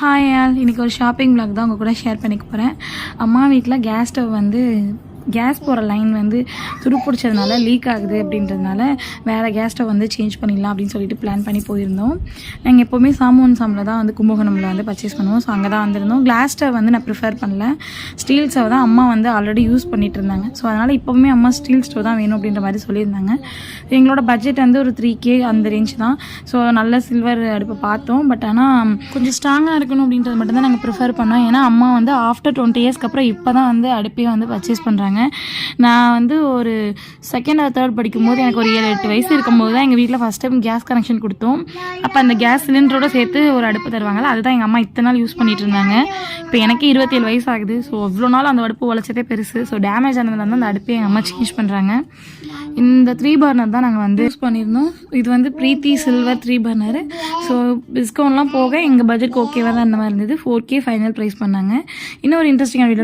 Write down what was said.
Hi all, இன்றைக்கி ஒரு shopping vlog தான் உங்கள் கூட ஷேர் பண்ணிக்க போகிறேன். அம்மா வீட்டில் கேஸ் ஸ்டவ் கேஸ் போகிற லைன் துருப்பிடிச்சதுனால லீக் ஆகுது அப்படின்றதுனால வேறு கேஸ் ஸ்டவ் சேஞ்ச் பண்ணிடலாம் அப்படின்னு சொல்லிட்டு பிளான் பண்ணி போயிருந்தோம். நாங்கள் எப்போவுமே சாமோன் சாமில் தான் கும்பகோணமில் பர்ச்சேஸ் பண்ணுவோம். ஸோ அங்கே தான் வந்திருந்தோம். கிளாஸ் ஸ்டவ் நான் ப்ரிஃபர் பண்ணல. ஸ்டீல் ஸ்டவ் தான் அம்மா ஆல்ரெடி யூஸ் பண்ணிகிட்டு இருந்தாங்க. ஸோ அதனால் இப்போவுமே அம்மா ஸ்டீல் ஸ்டவ் தான் வேணும் அப்படின்ற மாதிரி சொல்லியிருந்தாங்க. எங்களோட பட்ஜெட் ஒரு 3K அந்த ரேஞ்ச் தான். ஸோ நல்ல சில்வர் அடுப்பை பார்த்தோம். பட் ஆனால் கொஞ்சம் ஸ்ட்ராங்காக இருக்கணும் அப்படின்றது மட்டும்தான் நாங்கள் ப்ரிஃபர் பண்ணோம். ஏன்னா அம்மா ஆஃப்டர் 20 இயர்ஸ்க்கு அப்புறம் இப்போ தான் அடுப்பே பர்ச்சேஸ் பண்ணுறாங்க. நான் ஒரு செகண்ட் ஆர் தேர்ட் படிக்கும்போது எனக்கு ஒரு 7-8 வயசு இருக்கும்போது தான் எங்கள் வீட்டில் ஃபஸ்ட் டைம் கேஸ் கனெக்ஷன் கொடுத்தோம். அப்போ அந்த கேஸ் சிலிண்டரோட சேர்த்து ஒரு அடுப்பு தருவாங்கல்ல, அதுதான் எங்கள் அம்மா இத்தனை நாள் யூஸ் பண்ணிட்டு இருந்தாங்க. இப்போ எனக்கு 27 வயசு ஆகுது. ஸோ அவ்வளோ நாள் அந்த அடுப்பு உழைச்சதே பெருசு. ஸோ டேமேஜ் ஆனதுல அந்த அடுப்பே எங்கள் அம்மா சேஞ்ச் பண்ணுறாங்க. இந்த 3 பர்னர் தான் நாங்கள் யூஸ் பண்ணியிருந்தோம். இது பிரீத்தி சில்வர் 3 பர்னர். ஸோ டிஸ்கவுண்ட்லாம் போக எங்கள் பட்ஜெட்க்கு ஓகேவாக தான் இந்த மாதிரி இருந்தது. 4K ஃபைனல் ப்ரைஸ் பண்ணாங்க. இன்னும் ஒரு இன்ட்ரெஸ்டிங்கான வீடியோ